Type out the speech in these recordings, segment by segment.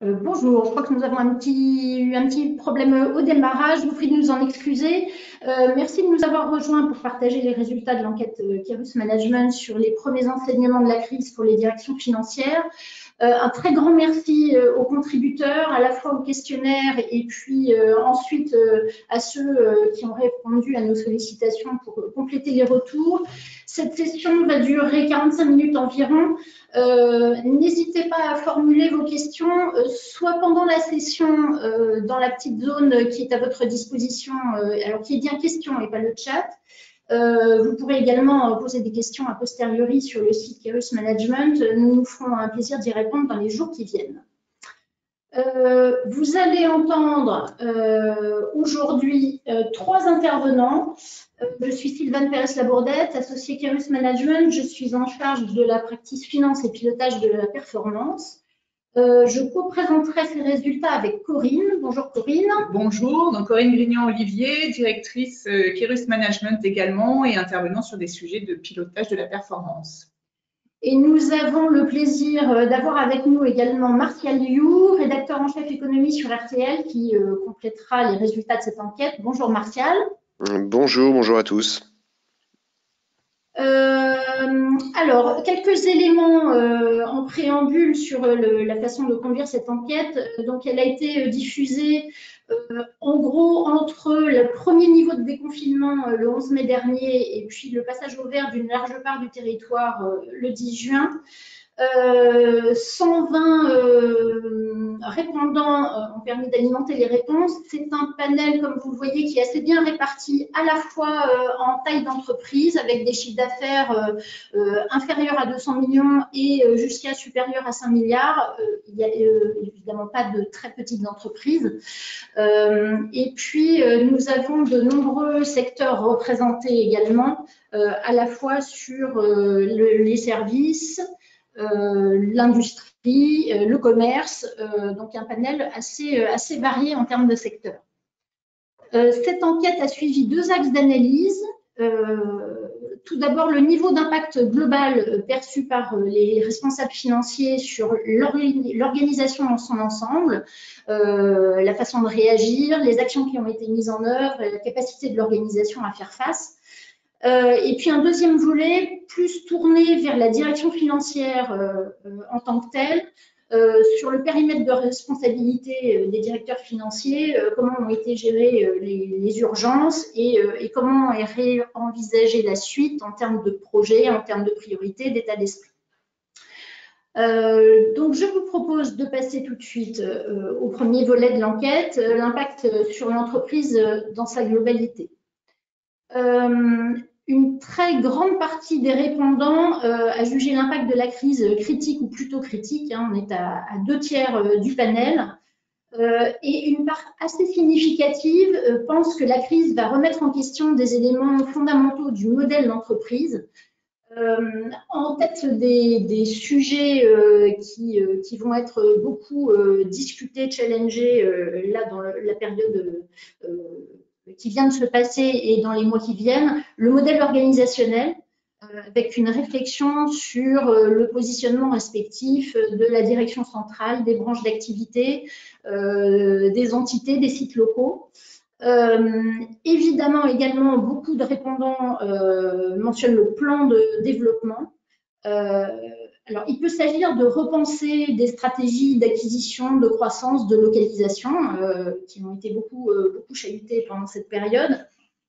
Bonjour, je crois que nous avons un petit problème au démarrage. Je vous prie de nous en excuser. Merci de nous avoir rejoints pour partager les résultats de l'enquête Kairos Management sur les premiers enseignements de la crise pour les directions financières. Un très grand merci aux contributeurs, à la fois au questionnaire et puis ensuite à ceux qui ont répondu à nos sollicitations pour compléter les retours. Cette session va durer 45 minutes environ. N'hésitez pas à formuler vos questions, soit pendant la session dans la petite zone qui est à votre disposition, alors qui est bien question et pas le chat. Vous pourrez également poser des questions a posteriori sur le site Kairos Management. Nous nous ferons un plaisir d'y répondre dans les jours qui viennent. Vous allez entendre aujourd'hui trois intervenants. Je suis Sylvane Pérez-Labourdette, associée Kairos Management. Je suis en charge de la practice finance et pilotage de la performance. Je co-présenterai ces résultats avec Corinne. Bonjour Corinne. Bonjour, donc Corinne Grignon-Olivier, directrice Kairos Management également et intervenant sur des sujets de pilotage de la performance. Et nous avons le plaisir d'avoir avec nous également Martial You, rédacteur en chef économie sur RTL, qui complétera les résultats de cette enquête. Bonjour Martial. Bonjour à tous. Alors, quelques éléments en préambule sur la façon de conduire cette enquête. Donc, elle a été diffusée en gros entre le premier niveau de déconfinement le 11 mai dernier et puis le passage au vert d'une large part du territoire le 10 juin. 120 répondants ont permis d'alimenter les réponses. C'est un panel, comme vous le voyez, qui est assez bien réparti à la fois en taille d'entreprise, avec des chiffres d'affaires inférieurs à 200 millions et jusqu'à supérieurs à 5 milliards. Il n'y a évidemment pas de très petites entreprises. Et puis, nous avons de nombreux secteurs représentés également, à la fois sur les services, l'industrie, le commerce, donc un panel assez varié en termes de secteurs. Cette enquête a suivi deux axes d'analyse. Tout d'abord, le niveau d'impact global perçu par les responsables financiers sur l'organisation en son ensemble, la façon de réagir, les actions qui ont été mises en œuvre, la capacité de l'organisation à faire face. Et puis un deuxième volet, plus tourné vers la direction financière en tant que telle, sur le périmètre de responsabilité des directeurs financiers, comment ont été gérées les urgences et comment est réenvisagée la suite en termes de projet, en termes de priorité, d'état d'esprit. Donc, je vous propose de passer tout de suite au premier volet de l'enquête, l'impact sur l'entreprise dans sa globalité. Une très grande partie des répondants a jugé l'impact de la crise critique ou plutôt critique. On est à 2/3 du panel. Et une part assez significative pense que la crise va remettre en question des éléments fondamentaux du modèle d'entreprise. En tête des sujets qui vont être beaucoup discutés, challengés là dans la période qui vient de se passer et dans les mois qui viennent, le modèle organisationnel, avec une réflexion sur le positionnement respectif de la direction centrale, des branches d'activité, des entités, des sites locaux. Évidemment, également, beaucoup de répondants mentionnent le plan de développement. Alors, il peut s'agir de repenser des stratégies d'acquisition, de croissance, de localisation qui ont été beaucoup chahutées pendant cette période.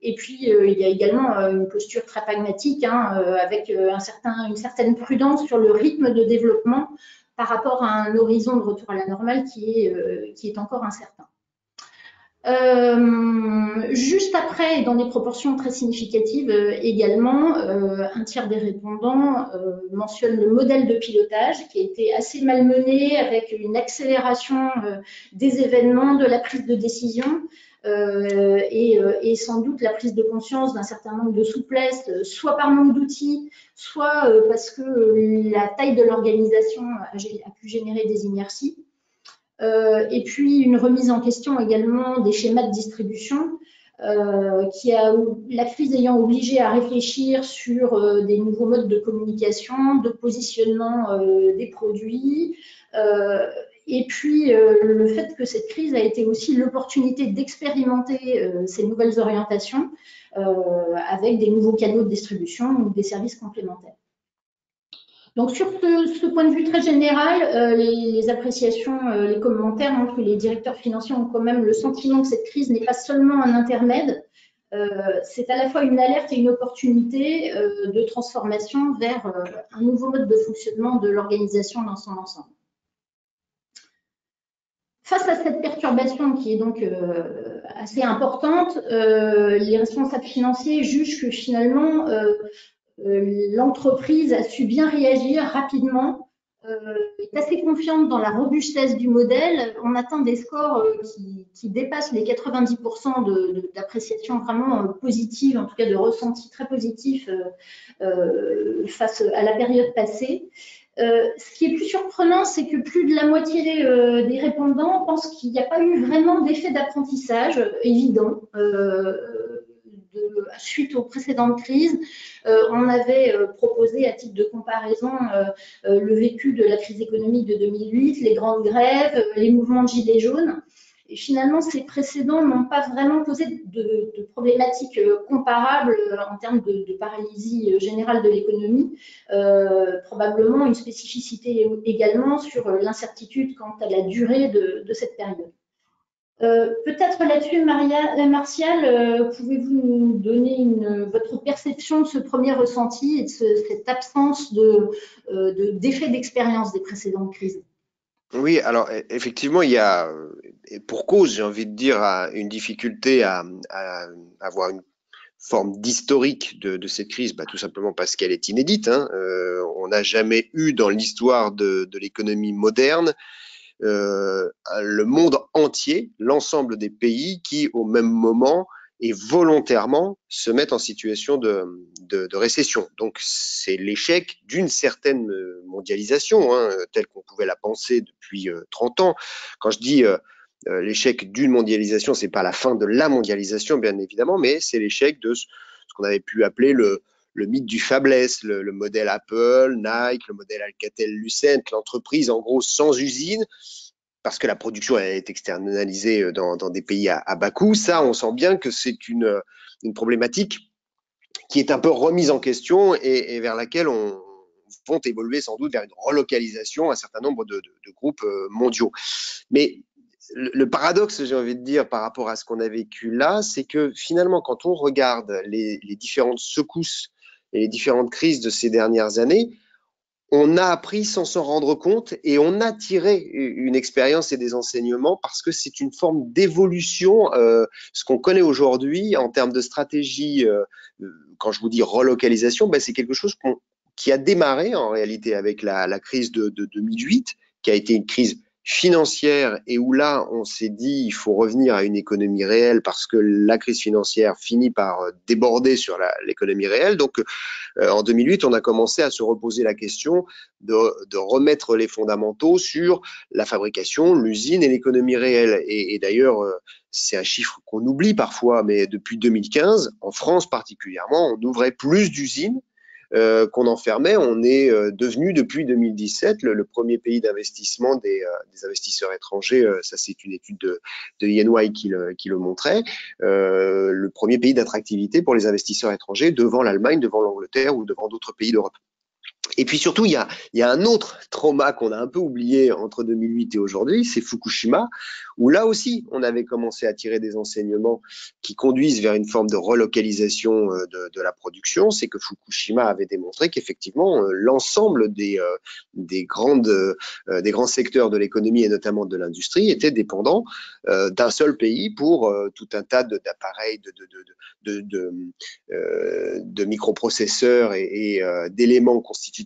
Et puis, il y a également une posture très pragmatique avec une certaine prudence sur le rythme de développement par rapport à un horizon de retour à la normale qui est encore incertain. Juste après, dans des proportions très significatives également, un tiers des répondants mentionnent le modèle de pilotage qui a été assez malmené avec une accélération des événements, de la prise de décision et sans doute la prise de conscience d'un certain nombre de souplesse, soit par manque d'outils, soit parce que la taille de l'organisation a pu générer des inerties. Et puis une remise en question également des schémas de distribution, la crise ayant obligé à réfléchir sur des nouveaux modes de communication, de positionnement des produits, Et puis, le fait que cette crise a été aussi l'opportunité d'expérimenter ces nouvelles orientations avec des nouveaux canaux de distribution ou des services complémentaires. Donc, sur ce point de vue très général, les appréciations, les commentaires montrent que les directeurs financiers ont quand même le sentiment que cette crise n'est pas seulement un intermède, c'est à la fois une alerte et une opportunité de transformation vers un nouveau mode de fonctionnement de l'organisation dans son ensemble. Face à cette perturbation qui est donc assez importante, les responsables financiers jugent que finalement l'entreprise a su bien réagir rapidement, est assez confiante dans la robustesse du modèle. On atteint des scores qui dépassent les 90% d'appréciation vraiment positive, en tout cas de ressenti très positif face à la période passée. Ce qui est plus surprenant, c'est que plus de la moitié des répondants pensent qu'il n'y a pas eu vraiment d'effet d'apprentissage évident suite aux précédentes crises. On avait proposé à titre de comparaison le vécu de la crise économique de 2008, les grandes grèves, les mouvements de gilets jaunes. Et finalement, ces précédents n'ont pas vraiment posé de problématiques comparables en termes de paralysie générale de l'économie. Probablement une spécificité également sur l'incertitude quant à la durée de cette période. Peut-être là-dessus, Martial, pouvez-vous nous donner votre perception de ce premier ressenti et de cette absence d'effet d'expérience des précédentes crises? Oui, alors effectivement, il y a, pour cause, j'ai envie de dire, une difficulté à avoir une forme d'historique de cette crise, tout simplement parce qu'elle est inédite. On n'a jamais eu dans l'histoire de l'économie moderne le monde entier, l'ensemble des pays qui, au même moment et volontairement, se mettent en situation de récession. Donc, c'est l'échec d'une certaine mondialisation, telle qu'on pouvait la penser depuis 30 ans. Quand je dis l'échec d'une mondialisation, c'est pas la fin de la mondialisation, bien évidemment, mais c'est l'échec de ce qu'on avait pu appeler le mythe du fabless, le modèle Apple, Nike, le modèle Alcatel-Lucent, l'entreprise en gros sans usine, parce que la production est externalisée dans des pays à bas coût. Ça, on sent bien que c'est une problématique qui est un peu remise en question et vers laquelle on vont évoluer sans doute vers une relocalisation un certain nombre de groupes mondiaux. Mais le paradoxe, j'ai envie de dire, par rapport à ce qu'on a vécu là, c'est que finalement, quand on regarde les différentes secousses et les différentes crises de ces dernières années, on a appris sans s'en rendre compte et on a tiré une expérience et des enseignements parce que c'est une forme d'évolution. Ce qu'on connaît aujourd'hui en termes de stratégie, quand je vous dis relocalisation, c'est quelque chose qui a démarré en réalité avec la crise de 2008, qui a été une crise financière et où là, on s'est dit il faut revenir à une économie réelle parce que la crise financière finit par déborder sur l'économie réelle. Donc, en 2008, on a commencé à se reposer la question de remettre les fondamentaux sur la fabrication, l'usine et l'économie réelle. Et d'ailleurs, c'est un chiffre qu'on oublie parfois, mais depuis 2015, en France particulièrement, on ouvrait plus d'usines qu'on en fermait. On est devenu depuis 2017 le premier pays d'investissement des investisseurs étrangers. Ça, c'est une étude de EY qui le montrait. Le premier pays d'attractivité pour les investisseurs étrangers devant l'Allemagne, devant l'Angleterre ou devant d'autres pays d'Europe. Et puis surtout, il y a un autre trauma qu'on a un peu oublié entre 2008 et aujourd'hui, c'est Fukushima, où là aussi, on avait commencé à tirer des enseignements qui conduisent vers une forme de relocalisation de la production. C'est que Fukushima avait démontré qu'effectivement, l'ensemble des grands secteurs de l'économie et notamment de l'industrie étaient dépendants d'un seul pays pour tout un tas d'appareils, de microprocesseurs et d'éléments constitutifs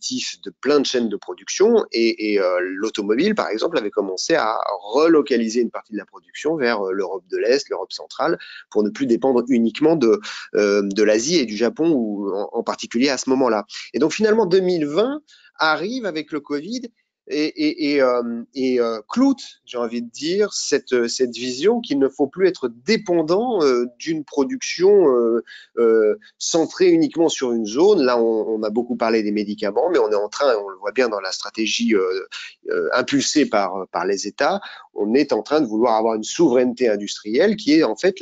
de plein de chaînes de production et l'automobile, par exemple, avait commencé à relocaliser une partie de la production vers l'Europe de l'Est, l'Europe centrale, pour ne plus dépendre uniquement de l'Asie et du Japon, ou en particulier à ce moment-là. Et donc finalement, 2020 arrive avec le Covid cloute, j'ai envie de dire, cette vision qu'il ne faut plus être dépendant d'une production centrée uniquement sur une zone. Là, on a beaucoup parlé des médicaments, mais on est en train, on le voit bien dans la stratégie impulsée par les États, on est en train de vouloir avoir une souveraineté industrielle qui est en fait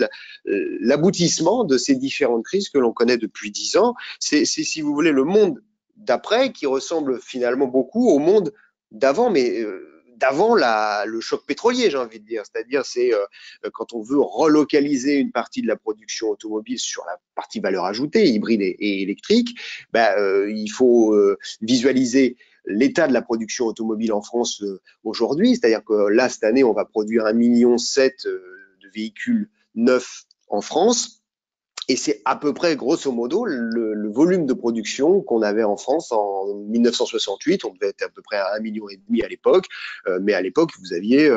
l'aboutissement de ces différentes crises que l'on connaît depuis 10 ans. C'est, si vous voulez, le monde d'après qui ressemble finalement beaucoup au monde d'avant, mais d'avant le choc pétrolier, j'ai envie de dire. C'est-à-dire, c'est quand on veut relocaliser une partie de la production automobile sur la partie valeur ajoutée, hybride et électrique, il faut visualiser l'état de la production automobile en France aujourd'hui. C'est-à-dire que là, cette année, on va produire 1,7 million de véhicules neufs en France. Et c'est à peu près, grosso modo, le volume de production qu'on avait en France en 1968. On devait être à peu près à 1,5 million à l'époque. Mais à l'époque, vous aviez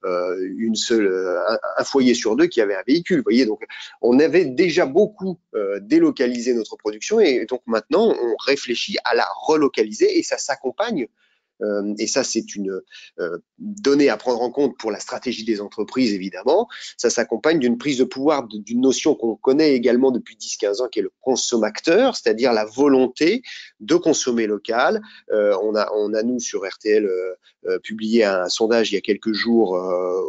un foyer sur deux qui avait un véhicule. Vous voyez, donc on avait déjà beaucoup délocalisé notre production. Et donc maintenant, on réfléchit à la relocaliser et ça s'accompagne. Et ça, c'est une donnée à prendre en compte pour la stratégie des entreprises, évidemment. Ça s'accompagne d'une prise de pouvoir d'une notion qu'on connaît également depuis 10-15 ans, qui est le consommateur, c'est-à-dire la volonté de consommer local. On a, nous, sur RTL, publié un sondage il y a quelques jours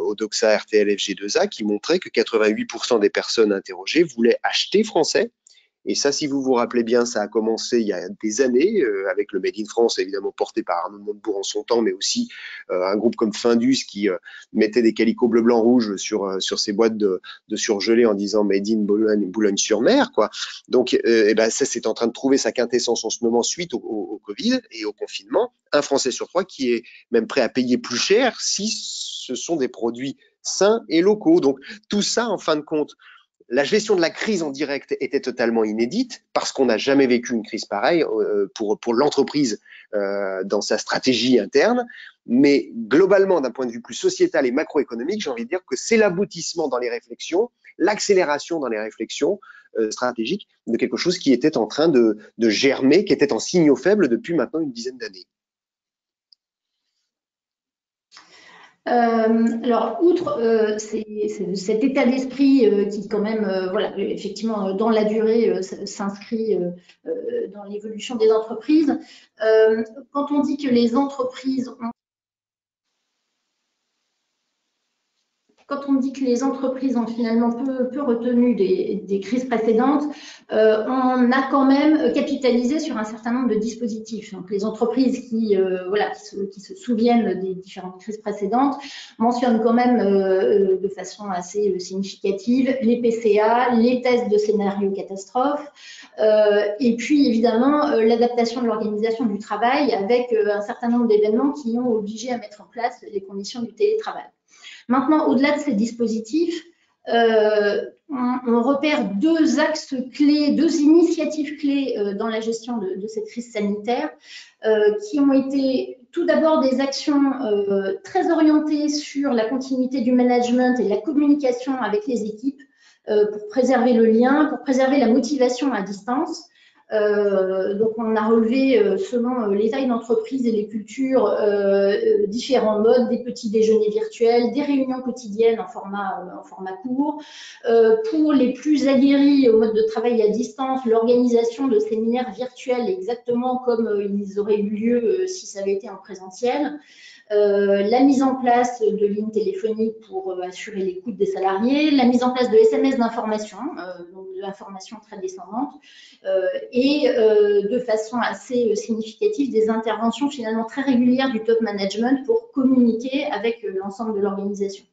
au Doxa RTL FG2A qui montrait que 88% des personnes interrogées voulaient acheter français. Et ça, si vous vous rappelez bien, ça a commencé il y a des années avec le Made in France, évidemment porté par Arnaud Montebourg en son temps, mais aussi un groupe comme Findus qui mettait des calicots bleu, blanc, rouge sur ses boîtes de surgelés en disant Made in Boulogne-sur-Mer, quoi. Donc, ça, c'est en train de trouver sa quintessence en ce moment suite au Covid et au confinement. Un Français sur 3 qui est même prêt à payer plus cher si ce sont des produits sains et locaux. Donc, tout ça, en fin de compte, la gestion de la crise en direct était totalement inédite parce qu'on n'a jamais vécu une crise pareille pour l'entreprise dans sa stratégie interne. Mais globalement, d'un point de vue plus sociétal et macroéconomique, j'ai envie de dire que c'est l'aboutissement dans les réflexions, l'accélération dans les réflexions stratégiques de quelque chose qui était en train de germer, qui était en signaux faibles depuis maintenant une dizaine d'années. Alors, outre cet état d'esprit qui, quand même, voilà, effectivement, dans la durée, s'inscrit dans l'évolution des entreprises, quand on dit que les entreprises ont finalement peu retenu des crises précédentes, on a quand même capitalisé sur un certain nombre de dispositifs. Donc, les entreprises qui se souviennent des différentes crises précédentes mentionnent quand même de façon assez significative les PCA, les tests de scénario catastrophe, et puis évidemment l'adaptation de l'organisation du travail avec un certain nombre d'événements qui ont obligé à mettre en place les conditions du télétravail. Maintenant, au-delà de ces dispositifs, on repère deux axes clés, deux initiatives clés dans la gestion de cette crise sanitaire qui ont été tout d'abord des actions très orientées sur la continuité du management et la communication avec les équipes pour préserver le lien, pour préserver la motivation à distance. Donc, on a relevé, selon les tailles d'entreprise et les cultures, différents modes, des petits déjeuners virtuels, des réunions quotidiennes en format court. Pour les plus aguerris au mode de travail à distance, l'organisation de séminaires virtuels exactement comme ils auraient eu lieu si ça avait été en présentiel. La mise en place de lignes téléphoniques pour assurer l'écoute des salariés, la mise en place de SMS d'information, donc de l'information très descendante, et de façon assez significative des interventions finalement très régulières du top management pour communiquer avec l'ensemble de l'organisation.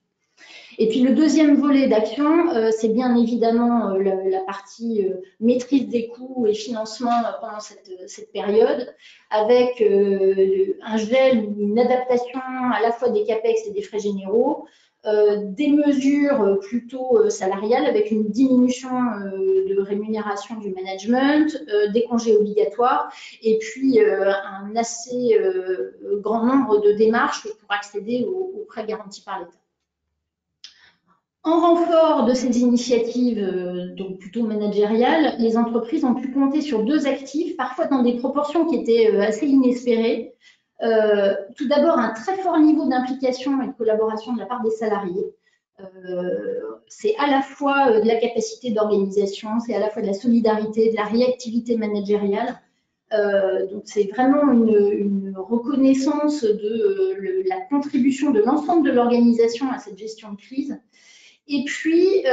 Et puis le deuxième volet d'action, c'est bien évidemment la partie maîtrise des coûts et financement pendant cette période, avec un gel ou une adaptation à la fois des CAPEX et des frais généraux, des mesures plutôt salariales avec une diminution de rémunération du management, des congés obligatoires et puis un assez grand nombre de démarches pour accéder aux prêts garantis par l'État. En renfort de ces initiatives, donc plutôt managériales, les entreprises ont pu compter sur deux actifs, parfois dans des proportions qui étaient assez inespérées. Tout d'abord, un très fort niveau d'implication et de collaboration de la part des salariés. C'est à la fois de la capacité d'organisation, c'est à la fois de la solidarité, de la réactivité managériale. Donc c'est vraiment une reconnaissance de la contribution de l'ensemble de l'organisation à cette gestion de crise. Et puis,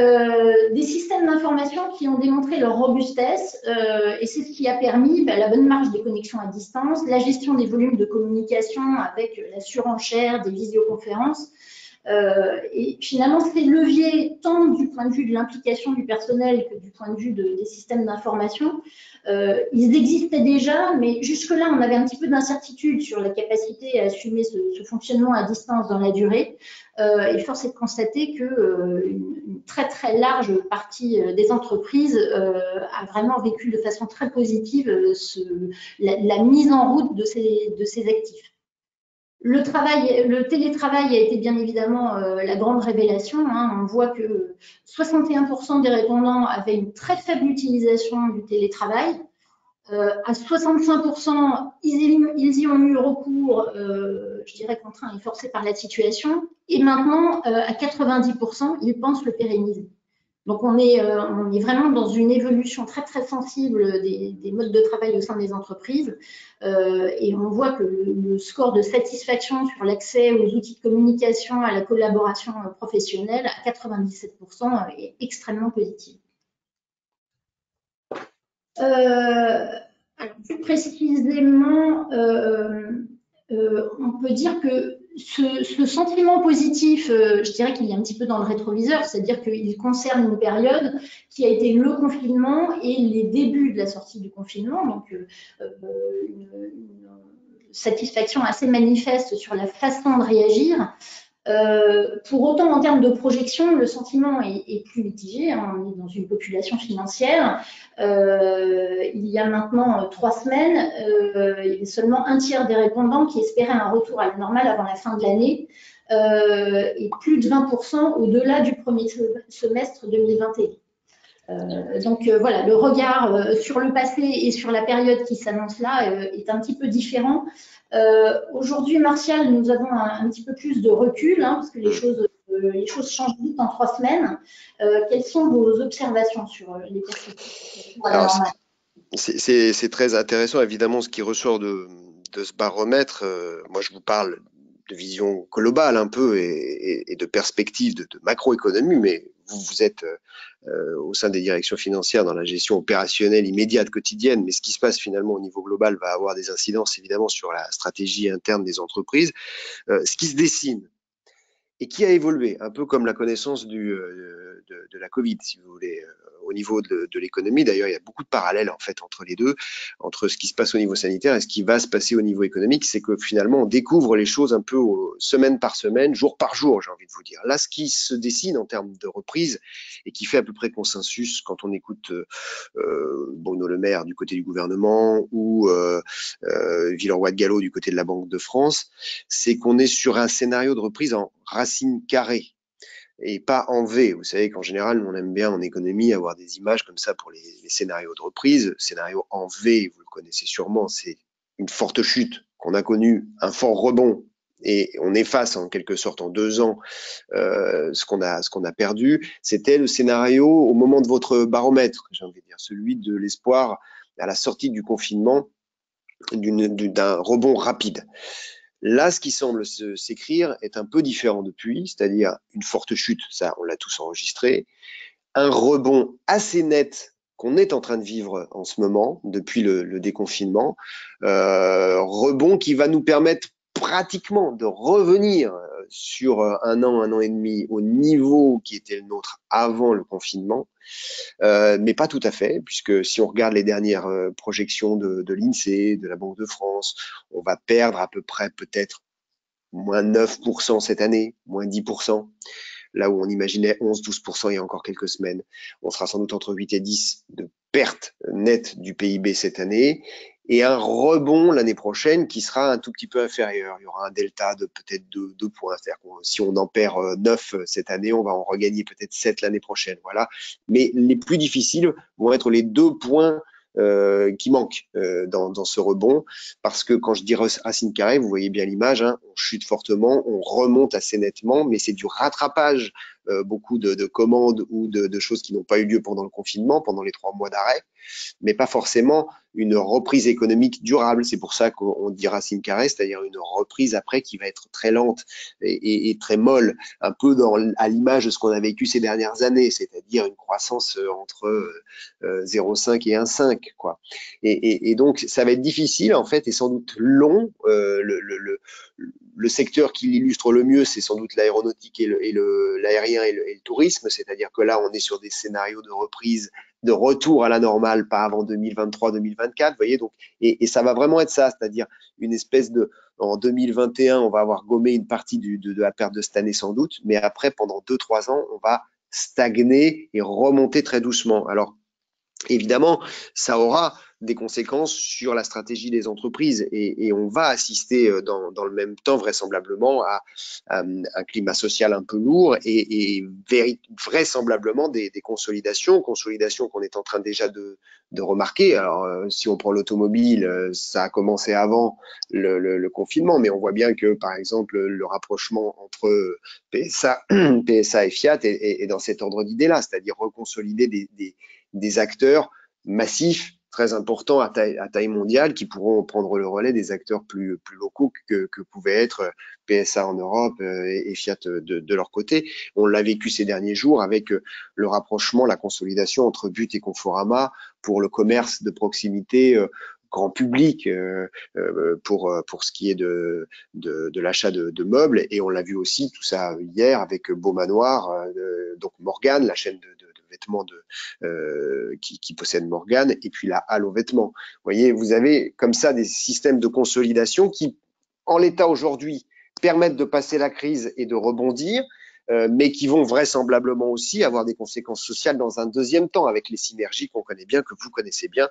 des systèmes d'information qui ont démontré leur robustesse, et c'est ce qui a permis la bonne marge des connexions à distance, la gestion des volumes de communication avec la surenchère des visioconférences. Et finalement, ces leviers, tant du point de vue de l'implication du personnel que du point de vue des systèmes d'information, ils existaient déjà, mais jusque-là, on avait un petit peu d'incertitude sur la capacité à assumer ce fonctionnement à distance dans la durée. Et force est de constater qu'une très très large partie des entreprises a vraiment vécu de façon très positive la mise en route de ces actifs. Le télétravail a été bien évidemment la grande révélation. On voit que 61% des répondants avaient une très faible utilisation du télétravail. À 65%, ils y ont eu recours, je dirais contraints et forcés par la situation. Et maintenant, à 90%, ils pensent le pérenniser. Donc, on est vraiment dans une évolution très, très sensible des modes de travail au sein des entreprises. Et on voit que le score de satisfaction sur l'accès aux outils de communication, à la collaboration professionnelle, à 97%, est extrêmement positif. Alors, plus précisément, on peut dire que ce sentiment positif, je dirais qu'il est un petit peu dans le rétroviseur, c'est-à-dire qu'il concerne une période qui a été le confinement et les débuts de la sortie du confinement, donc une satisfaction assez manifeste sur la façon de réagir. Pour autant, en termes de projection, le sentiment est plus mitigé. On est dans une population financière. Il y a maintenant 3 semaines, il y avait seulement un tiers des répondants qui espéraient un retour à la normale avant la fin de l'année et plus de 20% au-delà du premier semestre 2021. Donc voilà, le regard sur le passé et sur la période qui s'annonce là est un petit peu différent. Aujourd'hui, Martial, nous avons un petit peu plus de recul, parce que les choses changent vite en 3 semaines. Quelles sont vos observations sur les perspectives? C'est très intéressant, évidemment, ce qui ressort de ce baromètre. Moi, je vous parle de vision globale un peu et de perspective de macroéconomie, mais vous êtes au sein des directions financières dans la gestion opérationnelle immédiate quotidienne, mais ce qui se passe finalement au niveau global va avoir des incidences évidemment sur la stratégie interne des entreprises. Ce qui se dessine et qui a évolué, un peu comme la connaissance de la Covid, si vous voulez, au niveau de l'économie. D'ailleurs, il y a beaucoup de parallèles en fait entre les deux, entre ce qui se passe au niveau sanitaire et ce qui va se passer au niveau économique. C'est que finalement, on découvre les choses un peu semaine par semaine, jour par jour, j'ai envie de vous dire. Là, ce qui se dessine en termes de reprise et qui fait à peu près consensus quand on écoute Bruno Le Maire du côté du gouvernement ou Villeroy de Galhau du côté de la Banque de France, c'est qu'on est sur un scénario de reprise en racine carrée et pas en V. Vous savez qu'en général, on aime bien en économie avoir des images comme ça pour les scénarios de reprise. Scénario en V, vous le connaissez sûrement, c'est une forte chute qu'on a connue, un fort rebond, et on efface en quelque sorte en 2 ans ce qu'on a perdu. C'était le scénario au moment de votre baromètre, j'ai envie de dire, celui de l'espoir à la sortie du confinement d'un rebond rapide. Là, ce qui semble s'écrire est un peu différent depuis, c'est-à-dire une forte chute, ça on l'a tous enregistré, un rebond assez net qu'on est en train de vivre en ce moment, depuis le déconfinement, rebond qui va nous permettre pratiquement de revenir sur un an et demi au niveau qui était le nôtre avant le confinement, mais pas tout à fait, puisque si on regarde les dernières projections de l'INSEE, de la Banque de France, on va perdre à peu près peut-être moins 9% cette année, moins 10%, là où on imaginait 11-12% il y a encore quelques semaines. On sera sans doute entre 8 et 10 de perte nette du PIB cette année, et un rebond l'année prochaine qui sera un tout petit peu inférieur. Il y aura un delta de peut-être 2 points. C'est-à-dire que si on en perd 9 cette année, on va en regagner peut-être 7 l'année prochaine. Voilà. Mais les plus difficiles vont être les 2 points qui manque dans ce rebond, parce que quand je dis racine carrée, vous voyez bien l'image, hein, on chute fortement, on remonte assez nettement, mais c'est du rattrapage, beaucoup de commandes ou de choses qui n'ont pas eu lieu pendant le confinement, pendant les 3 mois d'arrêt, mais pas forcément une reprise économique durable. C'est pour ça qu'on dit racine carrée, c'est-à-dire une reprise après qui va être très lente et très molle, un peu à l'image de ce qu'on a vécu ces dernières années, c'est-à-dire une croissance entre 0,5 et 1,5, quoi. Et donc, ça va être difficile, en fait, et sans doute long. Le secteur qui l'illustre le mieux, c'est sans doute l'aéronautique et l'aérien et le tourisme, c'est-à-dire que là, on est sur des scénarios de reprise, de retour à la normale, pas avant 2023-2024, vous voyez, donc, et ça va vraiment être ça, c'est-à-dire une espèce en 2021, on va avoir gommé une partie de la perte de cette année sans doute, mais après, pendant 2-3 ans, on va stagner et remonter très doucement. Alors, évidemment, ça aura des conséquences sur la stratégie des entreprises et on va assister dans le même temps vraisemblablement à un climat social un peu lourd et vraisemblablement des consolidations qu'on est en train déjà de remarquer. Alors, si on prend l'automobile, ça a commencé avant le confinement, mais on voit bien que, par exemple, le rapprochement entre PSA et Fiat est dans cet ordre d'idée-là, c'est-à-dire reconsolider des acteurs massifs, très importants à taille mondiale, qui pourront prendre le relais des acteurs plus locaux que pouvaient être PSA en Europe et Fiat de leur côté. On l'a vécu ces derniers jours avec le rapprochement, la consolidation entre But et Conforama pour le commerce de proximité grand public pour ce qui est de l'achat de meubles. Et on l'a vu aussi tout ça hier avec Beaumanoir, donc Morgane, la chaîne de vêtements qui possède Morgane, et puis la halle aux vêtements. Vous voyez, vous avez comme ça des systèmes de consolidation qui, en l'état aujourd'hui, permettent de passer la crise et de rebondir, mais qui vont vraisemblablement aussi avoir des conséquences sociales dans un deuxième temps, avec les synergies qu'on connaît bien, que vous connaissez bien,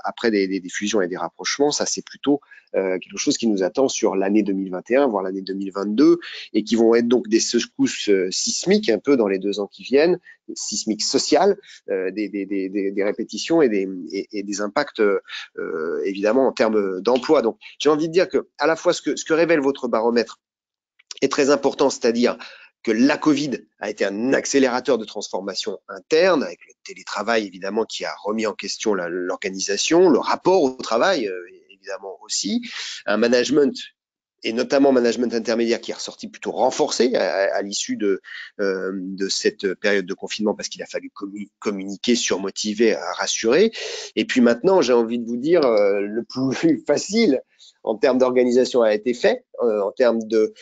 après des fusions et des rapprochements. Ça, c'est plutôt quelque chose qui nous attend sur l'année 2021, voire l'année 2022, et qui vont être donc des secousses sismiques un peu dans les 2 ans qui viennent, sismiques sociales, des répétitions et des impacts évidemment en termes d'emploi. Donc, j'ai envie de dire que à la fois ce que révèle votre baromètre est très important, c'est-à-dire que la Covid a été un accélérateur de transformation interne, avec le télétravail évidemment qui a remis en question l'organisation, le rapport au travail évidemment aussi, un management et notamment management intermédiaire qui est ressorti plutôt renforcé à l'issue de cette période de confinement parce qu'il a fallu communiquer, surmotiver, rassurer. Et puis maintenant, j'ai envie de vous dire, le plus facile en termes d'organisation a été fait, en termes de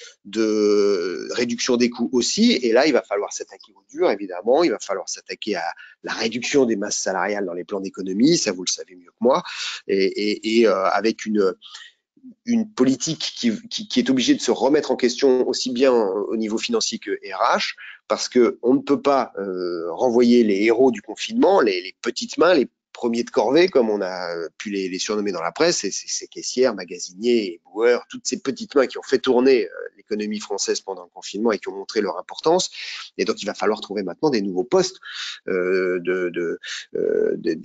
réduction des coûts aussi. Et là, il va falloir s'attaquer au dur, évidemment. Il va falloir s'attaquer à la réduction des masses salariales dans les plans d'économie. Ça, vous le savez mieux que moi. Et avec une politique qui est obligée de se remettre en question aussi bien au niveau financier que RH, parce que on ne peut pas renvoyer les héros du confinement, les petites mains, les premiers de corvée, comme on a pu les surnommer dans la presse, ces caissières, magasiniers, éboueurs, toutes ces petites mains qui ont fait tourner l'économie française pendant le confinement et qui ont montré leur importance. Et donc, il va falloir trouver maintenant des nouveaux postes, des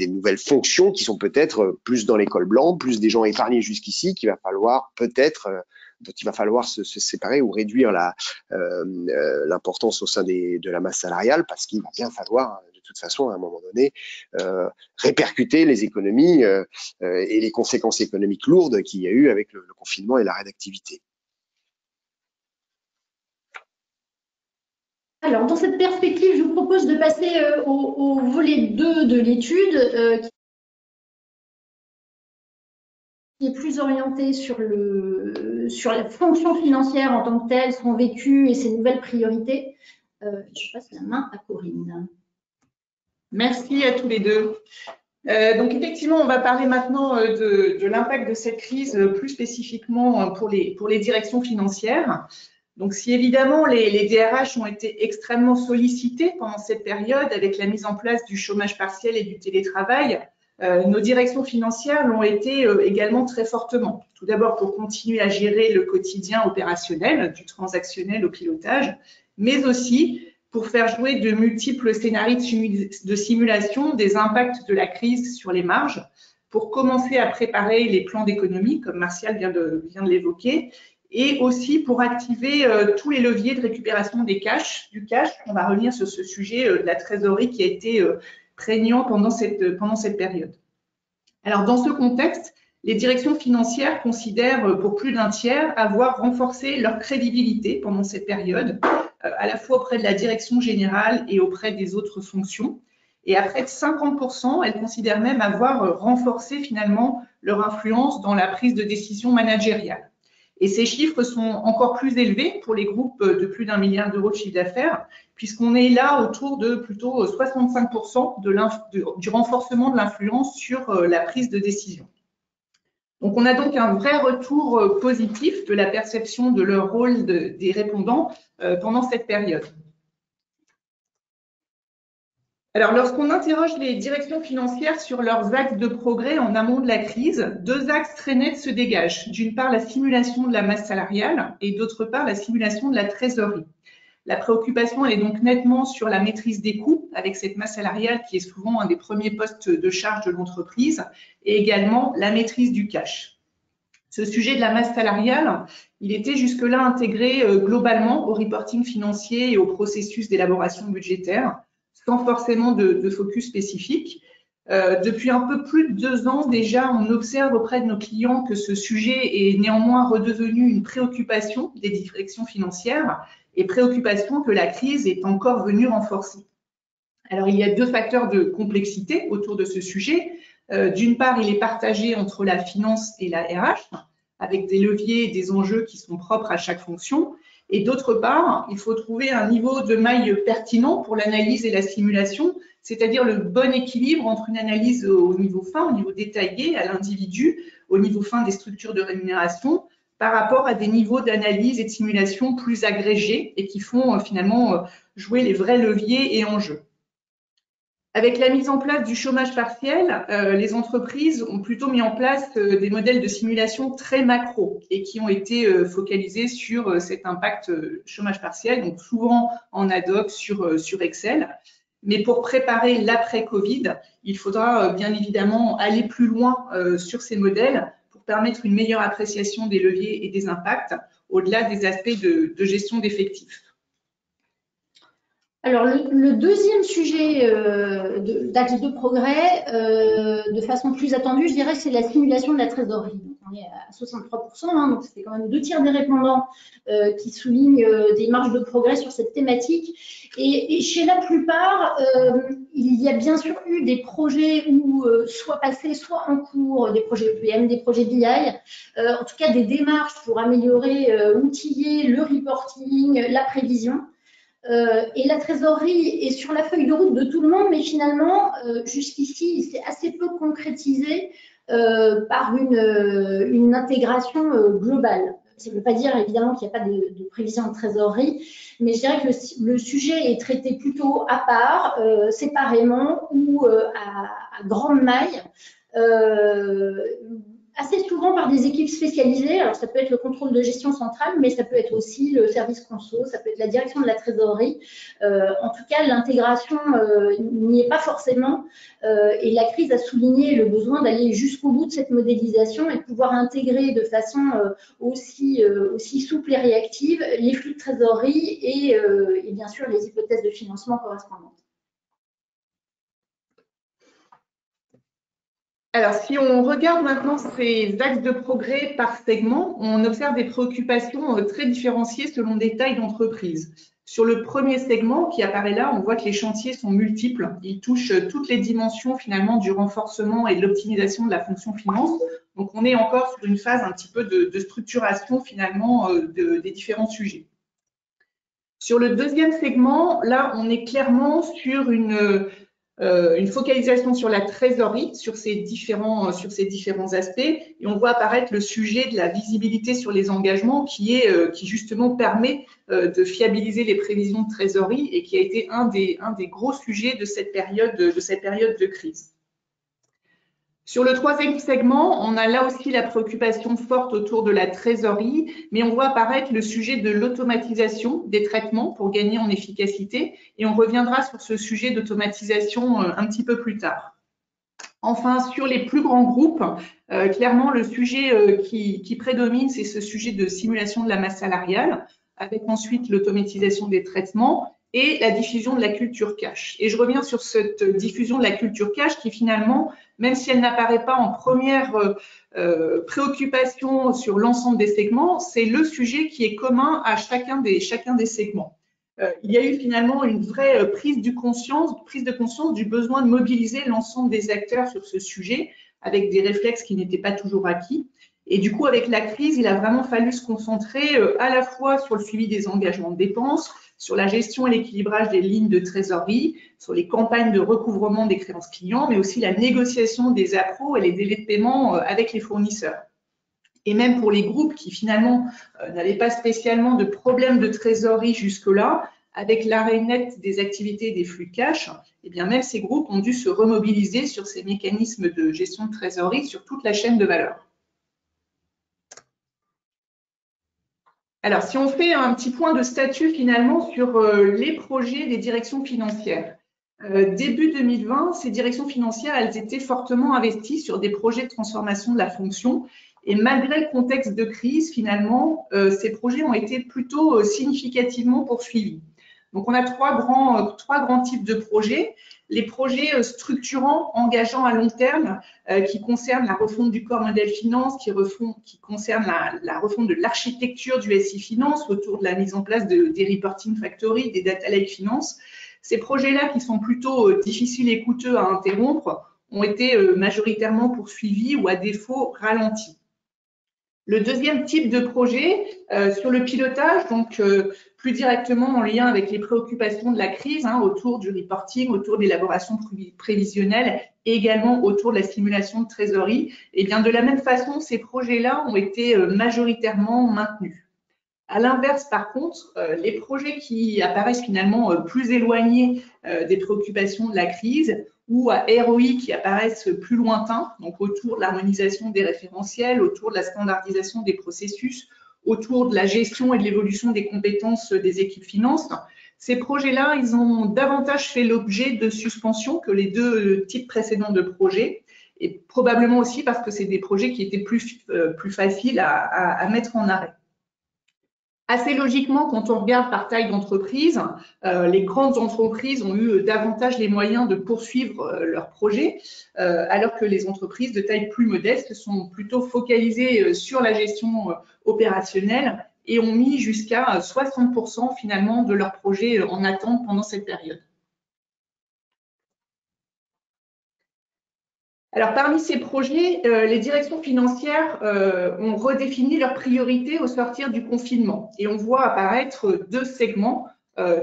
nouvelles fonctions qui sont peut-être plus dans les cols blancs, plus des gens épargnés jusqu'ici, qu'il va falloir peut-être dont il va falloir se séparer ou réduire l'importance au sein de la masse salariale, parce qu'il va bien falloir de toute façon à un moment donné répercuter les économies et les conséquences économiques lourdes qu'il y a eu avec le confinement et l'arrêt d'activité. Alors, dans cette perspective, je vous propose de passer au volet 2 de l'étude, qui est plus orienté sur la fonction financière en tant que telle, son vécu et ses nouvelles priorités. Je passe la main à Corinne. Merci à tous les deux. Donc effectivement, on va parler maintenant de l'impact de cette crise plus spécifiquement pour les directions financières. Donc si évidemment les DRH ont été extrêmement sollicités pendant cette période avec la mise en place du chômage partiel et du télétravail, nos directions financières l'ont été également très fortement. Tout d'abord pour continuer à gérer le quotidien opérationnel, du transactionnel au pilotage, mais aussi pour faire jouer de multiples scénarios de simulation des impacts de la crise sur les marges, pour commencer à préparer les plans d'économie, comme Martial vient de l'évoquer, et aussi pour activer tous les leviers de récupération du cash. On va revenir sur ce sujet de la trésorerie qui a été prégnant pendant cette période. Alors, dans ce contexte, les directions financières considèrent pour plus d'un tiers avoir renforcé leur crédibilité pendant cette période, à la fois auprès de la direction générale et auprès des autres fonctions. Et à près de 50%, elles considèrent même avoir renforcé finalement leur influence dans la prise de décision managériale. Et ces chiffres sont encore plus élevés pour les groupes de plus d'1 milliard d'euros de chiffre d'affaires, puisqu'on est là autour de plutôt 65% du renforcement de l'influence sur la prise de décision. Donc, on a donc un vrai retour positif de la perception de leur rôle des répondants pendant cette période. Alors, lorsqu'on interroge les directions financières sur leurs axes de progrès en amont de la crise, deux axes très nets se dégagent. D'une part, la simulation de la masse salariale et d'autre part, la simulation de la trésorerie. La préoccupation, elle est donc nettement sur la maîtrise des coûts avec cette masse salariale qui est souvent un des premiers postes de charge de l'entreprise et également la maîtrise du cash. Ce sujet de la masse salariale, il était jusque-là intégré globalement au reporting financier et au processus d'élaboration budgétaire, sans forcément de focus spécifique. Depuis un peu plus de 2 ans déjà, on observe auprès de nos clients que ce sujet est néanmoins redevenu une préoccupation des directions financières et préoccupation que la crise est encore venue renforcer. Alors, il y a 2 facteurs de complexité autour de ce sujet. D'une part, il est partagé entre la finance et la RH, avec des leviers et des enjeux qui sont propres à chaque fonction. Et d'autre part, il faut trouver un niveau de maille pertinent pour l'analyse et la simulation, c'est-à-dire le bon équilibre entre une analyse au niveau fin, au niveau détaillé, à l'individu, au niveau fin des structures de rémunération, par rapport à des niveaux d'analyse et de simulation plus agrégés et qui font finalement jouer les vrais leviers et enjeux. Avec la mise en place du chômage partiel, les entreprises ont plutôt mis en place des modèles de simulation très macro et qui ont été focalisés sur cet impact chômage partiel, donc souvent en ad hoc sur Excel. Mais pour préparer l'après-Covid, il faudra bien évidemment aller plus loin sur ces modèles pour permettre une meilleure appréciation des leviers et des impacts au-delà des aspects de gestion d'effectifs. Alors, le deuxième sujet d'axe de progrès, de façon plus attendue, je dirais que c'est la simulation de la trésorerie. Donc, on est à 63%, hein, donc c'est quand même 2 tiers des répondants qui soulignent des marges de progrès sur cette thématique. Et chez la plupart, il y a bien sûr eu des projets soit passés, soit en cours, des projets EPM, des projets BI, en tout cas des démarches pour améliorer, outiller le reporting, la prévision. Et la trésorerie est sur la feuille de route de tout le monde, mais finalement, jusqu'ici, c'est assez peu concrétisé par une intégration globale. Ça ne veut pas dire évidemment qu'il n'y a pas de prévision de trésorerie, mais je dirais que le sujet est traité plutôt à part, séparément ou à grande maille. Assez souvent par des équipes spécialisées. Alors, ça peut être le contrôle de gestion centrale, mais ça peut être aussi le service conso, ça peut être la direction de la trésorerie. En tout cas, l'intégration n'y est pas forcément. Et la crise a souligné le besoin d'aller jusqu'au bout de cette modélisation et de pouvoir intégrer de façon aussi souple et réactive les flux de trésorerie et bien sûr les hypothèses de financement correspondantes. Alors, si on regarde maintenant ces axes de progrès par segment, on observe des préoccupations très différenciées selon des tailles d'entreprise. Sur le premier segment qui apparaît là, on voit que les chantiers sont multiples. Ils touchent toutes les dimensions finalement du renforcement et de l'optimisation de la fonction finance. Donc, on est encore sur une phase un petit peu de structuration finalement des différents sujets. Sur le deuxième segment, là, on est clairement sur une focalisation sur la trésorerie, sur ces différents aspects, et on voit apparaître le sujet de la visibilité sur les engagements qui justement permet de fiabiliser les prévisions de trésorerie et qui a été un des gros sujets de cette période de crise. Sur le troisième segment, on a là aussi la préoccupation forte autour de la trésorerie, mais on voit apparaître le sujet de l'automatisation des traitements pour gagner en efficacité, et on reviendra sur ce sujet d'automatisation un petit peu plus tard. Enfin, sur les plus grands groupes, clairement, le sujet qui prédomine, c'est ce sujet de simulation de la masse salariale, avec ensuite l'automatisation des traitements et la diffusion de la culture cash. Et je reviens sur cette diffusion de la culture cash qui finalement, même si elle n'apparaît pas en première préoccupation sur l'ensemble des segments, c'est le sujet qui est commun à chacun des segments. Il y a eu finalement une vraie prise de conscience du besoin de mobiliser l'ensemble des acteurs sur ce sujet avec des réflexes qui n'étaient pas toujours acquis. Et du coup, avec la crise, il a vraiment fallu se concentrer à la fois sur le suivi des engagements de dépenses, sur la gestion et l'équilibrage des lignes de trésorerie, sur les campagnes de recouvrement des créances clients, mais aussi la négociation des appros et les délais de paiement avec les fournisseurs. Et même pour les groupes qui finalement n'avaient pas spécialement de problème de trésorerie jusque-là, avec l'arrêt net des activités des flux cash, eh bien même ces groupes ont dû se remobiliser sur ces mécanismes de gestion de trésorerie sur toute la chaîne de valeur. Alors, si on fait un petit point de statut finalement sur les projets des directions financières. Début 2020, ces directions financières, elles étaient fortement investies sur des projets de transformation de la fonction. Et malgré le contexte de crise, finalement, ces projets ont été plutôt significativement poursuivis. Donc, on a trois grands types de projets. Les projets structurants, engageants à long terme, qui concernent la refonte du corps modèle finance, qui concernent la refonte de l'architecture du SI Finance autour de la mise en place des reporting factory, des data lake finance. Ces projets-là, qui sont plutôt difficiles et coûteux à interrompre, ont été majoritairement poursuivis ou à défaut ralentis. Le deuxième type de projet, sur le pilotage, donc plus directement en lien avec les préoccupations de la crise, autour du reporting, autour de l'élaboration prévisionnelle et également autour de la simulation de trésorerie, et bien de la même façon, ces projets-là ont été majoritairement maintenus. À l'inverse, par contre, les projets qui apparaissent finalement plus éloignés des préoccupations de la crise ou à ROI qui apparaissent plus lointains, donc autour de l'harmonisation des référentiels, autour de la standardisation des processus, autour de la gestion et de l'évolution des compétences des équipes finances, ces projets-là, ils ont davantage fait l'objet de suspension que les deux types précédents de projets, et probablement aussi parce que c'est des projets qui étaient plus faciles à mettre en arrêt. Assez logiquement, quand on regarde par taille d'entreprise, les grandes entreprises ont eu davantage les moyens de poursuivre leurs projets, alors que les entreprises de taille plus modeste sont plutôt focalisées sur la gestion opérationnelle et ont mis jusqu'à 60% finalement de leurs projets en attente pendant cette période. Alors, parmi ces projets, les directions financières ont redéfini leurs priorités au sortir du confinement. Et on voit apparaître deux segments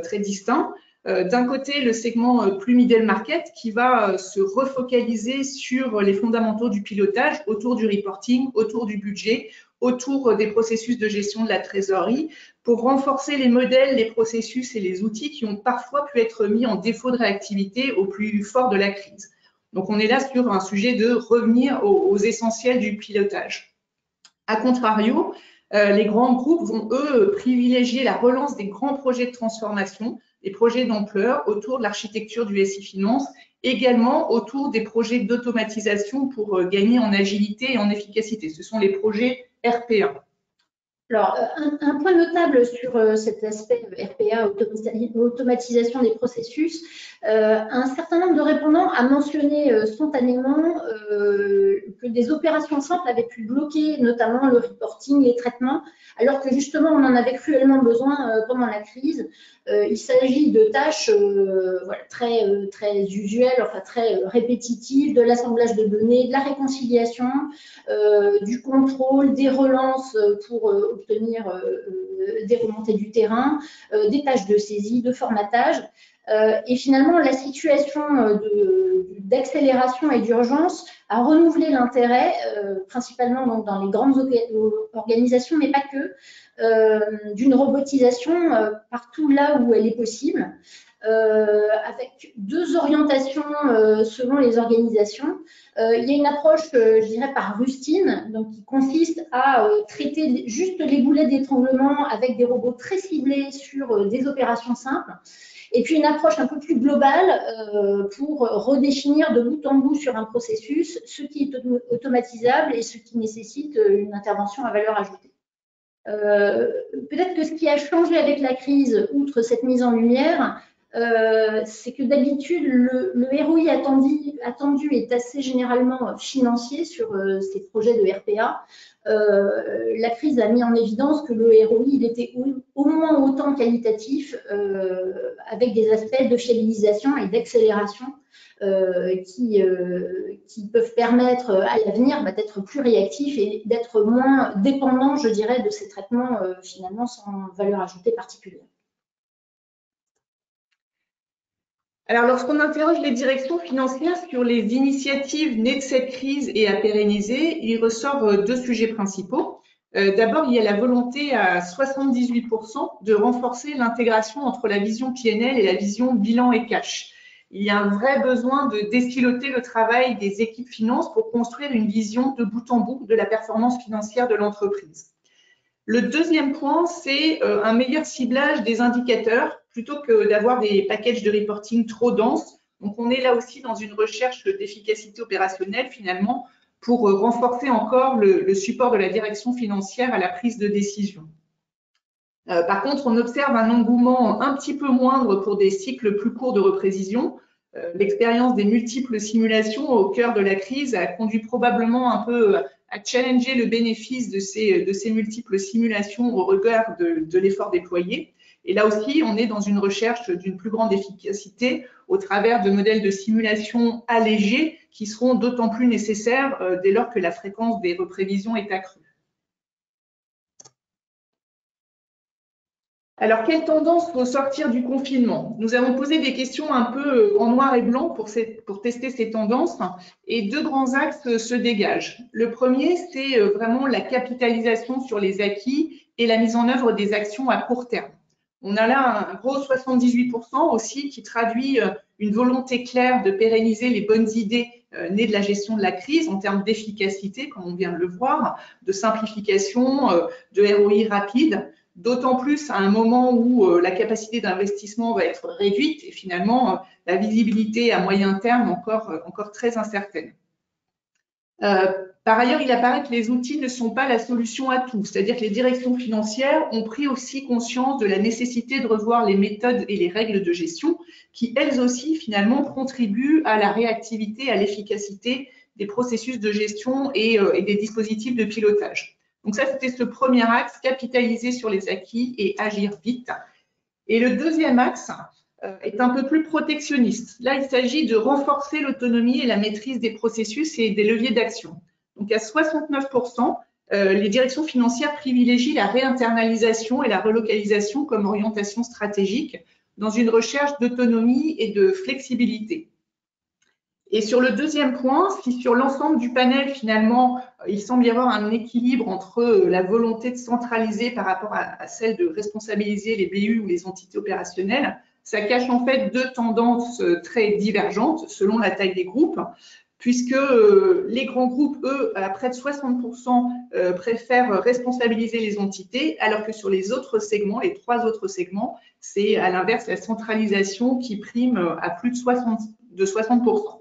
très distincts. D'un côté, le segment plus middle market qui va se refocaliser sur les fondamentaux du pilotage, autour du reporting, autour du budget, autour des processus de gestion de la trésorerie, pour renforcer les modèles, les processus et les outils qui ont parfois pu être mis en défaut de réactivité au plus fort de la crise. Donc, on est là sur un sujet de revenir aux essentiels du pilotage. A contrario, les grands groupes vont, eux, privilégier la relance des grands projets de transformation, des projets d'ampleur autour de l'architecture du SI Finance, également autour des projets d'automatisation pour gagner en agilité et en efficacité. Ce sont les projets RPA. Alors, un point notable sur cet aspect RPA, automatisation des processus, un certain nombre de répondants a mentionné spontanément que des opérations simples avaient pu bloquer notamment le reporting, les traitements, alors que justement on en avait cruellement besoin pendant la crise. Il s'agit de tâches voilà, très usuelles, enfin très répétitives, de l'assemblage de données, de la réconciliation, du contrôle, des relances pour obtenir des remontées du terrain, des tâches de saisie, de formatage. Et finalement, la situation d'accélération et d'urgence a renouvelé l'intérêt, principalement donc dans les grandes organisations, mais pas que, d'une robotisation partout là où elle est possible, avec deux orientations selon les organisations. Il y a une approche, je dirais, par rustine, donc qui consiste à traiter juste les boulets d'étranglement avec des robots très ciblés sur des opérations simples. Et puis une approche un peu plus globale pour redéfinir de bout en bout sur un processus ce qui est automatisable et ce qui nécessite une intervention à valeur ajoutée. Peut-être que ce qui a changé avec la crise, outre cette mise en lumière, c'est que d'habitude, le ROI attendu est assez généralement financier sur ces projets de RPA. La crise a mis en évidence que le ROI, il était au moins autant qualitatif, avec des aspects de fiabilisation et d'accélération qui peuvent permettre à l'avenir d'être plus réactif et d'être moins dépendant, je dirais, de ces traitements finalement sans valeur ajoutée particulière. Alors, lorsqu'on interroge les directions financières sur les initiatives nées de cette crise et à pérenniser, il ressort deux sujets principaux. D'abord, il y a la volonté à 78% de renforcer l'intégration entre la vision PNL et la vision bilan et cash. Il y a un vrai besoin de défiloter le travail des équipes finances pour construire une vision de bout en bout de la performance financière de l'entreprise. Le deuxième point, c'est un meilleur ciblage des indicateurs plutôt que d'avoir des packages de reporting trop denses. Donc, on est là aussi dans une recherche d'efficacité opérationnelle finalement pour renforcer encore le support de la direction financière à la prise de décision. Par contre, on observe un engouement un petit peu moindre pour des cycles plus courts de reprévision. L'expérience des multiples simulations au cœur de la crise a conduit probablement un peu à challenger le bénéfice de ces multiples simulations au regard de l'effort déployé. Et là aussi, on est dans une recherche d'une plus grande efficacité au travers de modèles de simulation allégés qui seront d'autant plus nécessaires dès lors que la fréquence des reprévisions est accrue. Alors, quelle tendance au sortir du confinement? Nous avons posé des questions un peu en noir et blanc pour tester ces tendances et deux grands axes se dégagent. Le premier, c'est vraiment la capitalisation sur les acquis et la mise en œuvre des actions à court terme. On a là un gros 78% aussi qui traduit une volonté claire de pérenniser les bonnes idées nées de la gestion de la crise en termes d'efficacité, comme on vient de le voir, de simplification, de ROI rapide. D'autant plus à un moment où la capacité d'investissement va être réduite et finalement la visibilité à moyen terme encore très incertaine. Par ailleurs, il apparaît que les outils ne sont pas la solution à tout, c'est-à-dire que les directions financières ont pris aussi conscience de la nécessité de revoir les méthodes et les règles de gestion qui, elles aussi, finalement, contribuent à la réactivité, à l'efficacité des processus de gestion et des dispositifs de pilotage. Donc ça, c'était ce premier axe, capitaliser sur les acquis et agir vite. Et le deuxième axe est un peu plus protectionniste. Là, il s'agit de renforcer l'autonomie et la maîtrise des processus et des leviers d'action. Donc à 69%, les directions financières privilégient la réinternalisation et la relocalisation comme orientation stratégique dans une recherche d'autonomie et de flexibilité. Et sur le deuxième point, si sur l'ensemble du panel, finalement, il semble y avoir un équilibre entre la volonté de centraliser par rapport à celle de responsabiliser les BU ou les entités opérationnelles, ça cache en fait deux tendances très divergentes selon la taille des groupes, puisque les grands groupes, eux, à près de 60%, préfèrent responsabiliser les entités, alors que sur les autres segments, les trois autres segments, c'est à l'inverse la centralisation qui prime à plus de 60%.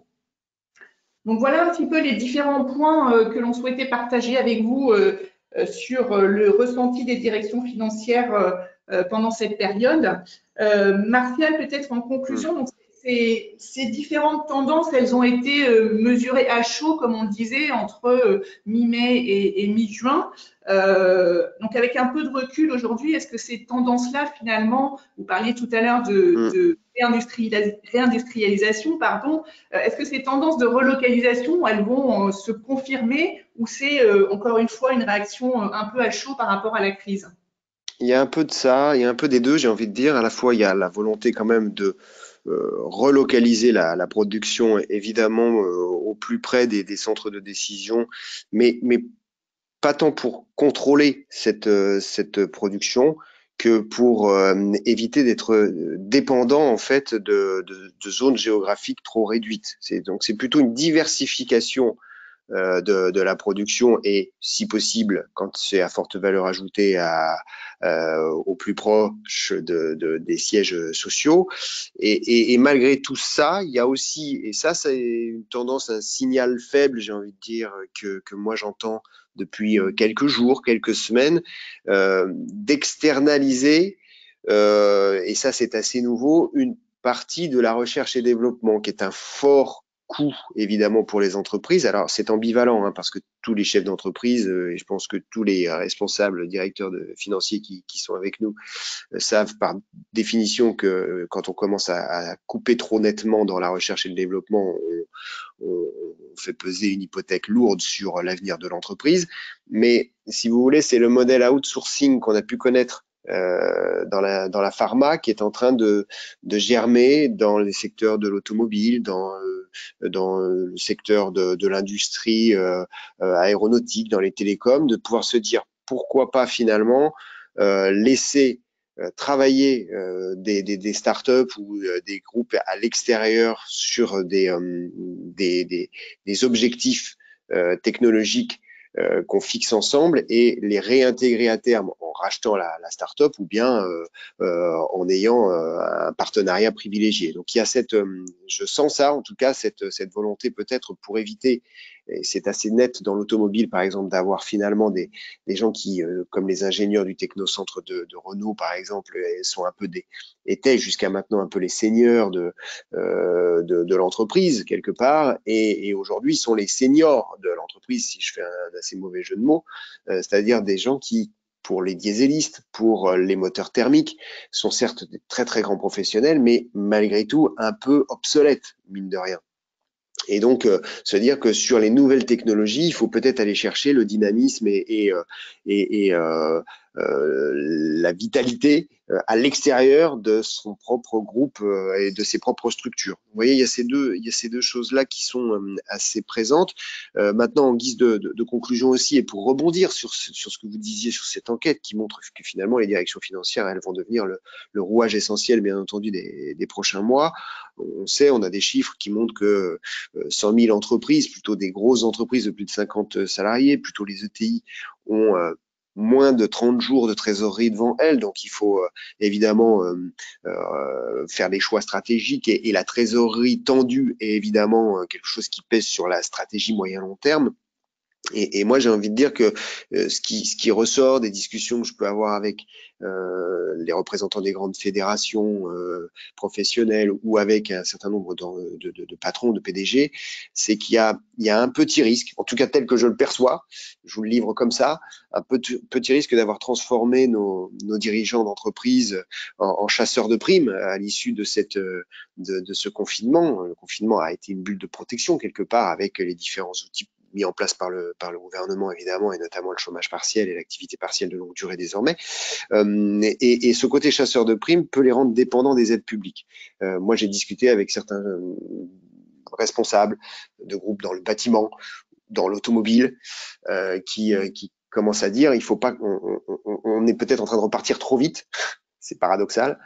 Donc voilà un petit peu les différents points que l'on souhaitait partager avec vous sur le ressenti des directions financières pendant cette période. Martial, peut-être en conclusion, donc ces différentes tendances, elles ont été mesurées à chaud, comme on le disait, entre mi-mai et mi-juin. Donc avec un peu de recul aujourd'hui, est-ce que ces tendances-là, finalement, vous parliez tout à l'heure de réindustrialisation, pardon, est-ce que ces tendances de relocalisation, elles vont se confirmer ou c'est encore une fois une réaction un peu à chaud par rapport à la crise? Il y a un peu de ça, il y a un peu des deux, j'ai envie de dire. À la fois, il y a la volonté quand même de relocaliser la production, évidemment, au plus près des centres de décision, mais pas tant pour contrôler cette production que pour éviter d'être dépendant en fait de zones géographiques trop réduites. Donc c'est plutôt une diversification de la production et, si possible, quand c'est à forte valeur ajoutée, au plus proche des sièges sociaux. Et malgré tout ça, il y a aussi, et ça c'est une tendance, un signal faible, j'ai envie de dire, que moi j'entends depuis quelques jours, quelques semaines, d'externaliser, et ça c'est assez nouveau, une partie de la recherche et développement qui est un fort coût évidemment pour les entreprises. Alors c'est ambivalent parce que tous les chefs d'entreprise et je pense que tous les responsables, directeurs financiers qui sont avec nous savent par définition que quand on commence à couper trop nettement dans la recherche et le développement, on fait peser une hypothèque lourde sur l'avenir de l'entreprise. Mais si vous voulez, c'est le modèle outsourcing qu'on a pu connaître dans la pharma qui est en train de germer dans les secteurs de l'automobile, dans le secteur de l'industrie aéronautique, dans les télécoms, de pouvoir se dire pourquoi pas finalement laisser travailler des startups ou des groupes à l'extérieur sur des objectifs technologiques qu'on fixe ensemble et les réintégrer à terme en rachetant la start-up ou bien en ayant un partenariat privilégié. Donc il y a je sens ça en tout cas, cette volonté peut-être pour éviter, et c'est assez net dans l'automobile par exemple, d'avoir finalement des gens qui, comme les ingénieurs du technocentre de Renault par exemple, sont un peu étaient jusqu'à maintenant un peu les seigneurs de l'entreprise quelque part, et aujourd'hui sont les seniors de l'entreprise, si je fais un assez mauvais jeu de mots, c'est-à-dire des gens qui, pour les dieselistes, pour les moteurs thermiques, sont certes des très très grands professionnels, mais malgré tout un peu obsolètes, mine de rien. Et donc, se dire que sur les nouvelles technologies, il faut peut-être aller chercher le dynamisme et la vitalité à l'extérieur de son propre groupe et de ses propres structures. Vous voyez, il y a ces deux choses-là qui sont assez présentes. Maintenant, en guise de conclusion aussi, et pour rebondir sur ce que vous disiez sur cette enquête qui montre que finalement les directions financières, elles vont devenir le rouage essentiel, bien entendu, des prochains mois. On sait, on a des chiffres qui montrent que 100 000 entreprises, plutôt des grosses entreprises de plus de 50 salariés, plutôt les ETI, ont moins de 30 jours de trésorerie devant elles. Donc, il faut évidemment faire des choix stratégiques et la trésorerie tendue est évidemment quelque chose qui pèse sur la stratégie moyen-long terme. Et moi, j'ai envie de dire que ce qui ressort des discussions que je peux avoir avec les représentants des grandes fédérations professionnelles ou avec un certain nombre de patrons, de PDG, c'est qu'il y a un petit risque, en tout cas tel que je le perçois, je vous le livre comme ça, un petit risque d'avoir transformé nos dirigeants d'entreprise en chasseurs de primes à l'issue de ce confinement. Le confinement a été une bulle de protection quelque part avec les différents outils mis en place par le gouvernement évidemment, et notamment le chômage partiel et l'activité partielle de longue durée désormais. Et ce côté chasseur de primes peut les rendre dépendants des aides publiques. Moi, j'ai discuté avec certains responsables de groupes dans le bâtiment, dans l'automobile, qui commencent à dire il faut pas on est peut-être en train de repartir trop vite. C'est paradoxal.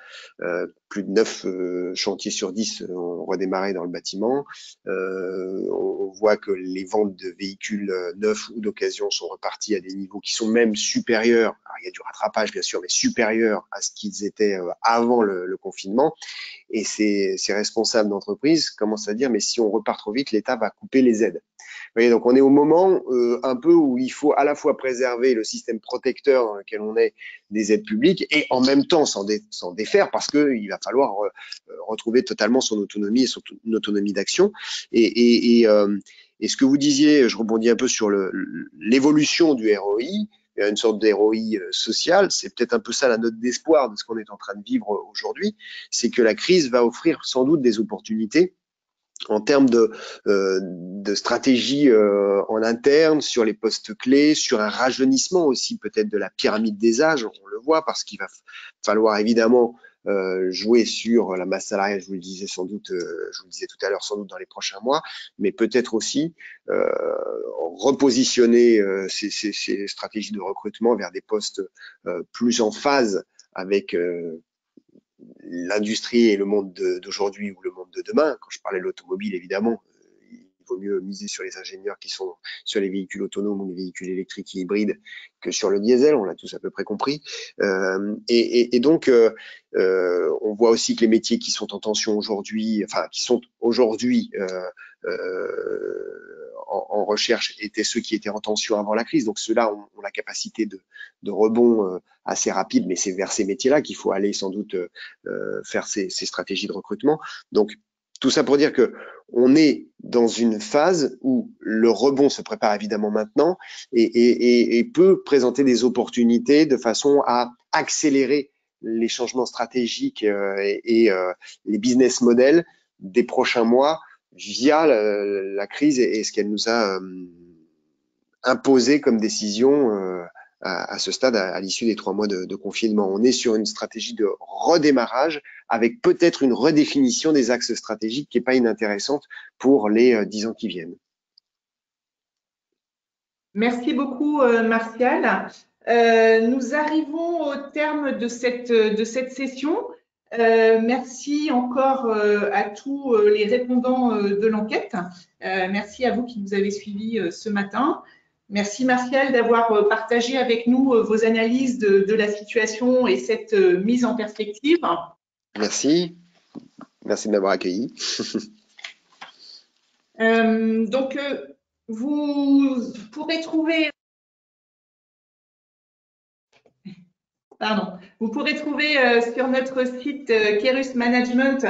Plus de 9 chantiers sur 10 ont redémarré dans le bâtiment. On voit que les ventes de véhicules neufs ou d'occasion sont reparties à des niveaux qui sont même supérieurs. Alors, il y a du rattrapage, bien sûr, mais supérieurs à ce qu'ils étaient avant le confinement. Et ces responsables d'entreprise commencent à dire, mais si on repart trop vite, l'État va couper les aides. Vous voyez, donc on est au moment un peu où il faut à la fois préserver le système protecteur dans lequel on est des aides publiques et en même temps s'en défaire parce qu'il va falloir retrouver totalement son autonomie et son autonomie d'action. Et ce que vous disiez, je rebondis un peu sur l'évolution du ROI, une sorte d'ROI social, c'est peut-être un peu ça la note d'espoir de ce qu'on est en train de vivre aujourd'hui, c'est que la crise va offrir sans doute des opportunités en termes de stratégie en interne, sur les postes clés, sur un rajeunissement aussi peut-être de la pyramide des âges, on le voit, parce qu'il va falloir évidemment jouer sur la masse salariale, je vous le disais sans doute, je vous le disais tout à l'heure, sans doute dans les prochains mois, mais peut-être aussi repositionner ces stratégies de recrutement vers des postes plus en phase avec l'industrie et le monde d'aujourd'hui ou le monde de demain. Quand je parlais de l'automobile, évidemment, il vaut mieux miser sur les ingénieurs qui sont sur les véhicules autonomes ou les véhicules électriques et hybrides que sur le diesel, on l'a tous à peu près compris. Et donc, on voit aussi que les métiers qui sont en tension aujourd'hui, enfin, qui sont aujourd'hui en recherche étaient ceux qui étaient en tension avant la crise. Donc ceux-là ont la capacité de rebond assez rapide, mais c'est vers ces métiers-là qu'il faut aller sans doute faire ces stratégies de recrutement. Donc tout ça pour dire que on est dans une phase où le rebond se prépare évidemment maintenant et peut présenter des opportunités de façon à accélérer les changements stratégiques et les business models des prochains mois via la crise et ce qu'elle nous a imposé comme décision à ce stade, à l'issue des 3 mois de confinement. On est sur une stratégie de redémarrage avec peut-être une redéfinition des axes stratégiques qui n'est pas inintéressante pour les 10 ans qui viennent. Merci beaucoup, Martial. Nous arrivons au terme de cette session. Merci encore à tous les répondants de l'enquête. Merci à vous qui nous avez suivis ce matin. Merci Martial d'avoir partagé avec nous vos analyses de la situation et cette mise en perspective. Merci. Merci de m'avoir accueilli. Donc, vous pourrez trouver sur notre site Kerus Management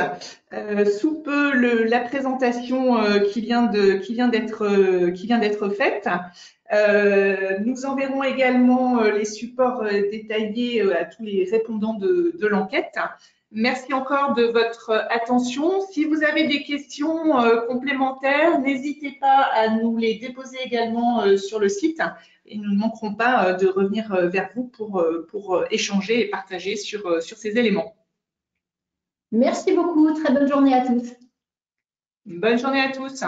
sous peu la présentation qui vient d'être faite. Nous enverrons également les supports détaillés à tous les répondants de l'enquête. Merci encore de votre attention. Si vous avez des questions complémentaires, n'hésitez pas à nous les déposer également sur le site et nous ne manquerons pas de revenir vers vous pour échanger et partager sur ces éléments. Merci beaucoup. Très bonne journée à tous. Bonne journée à tous.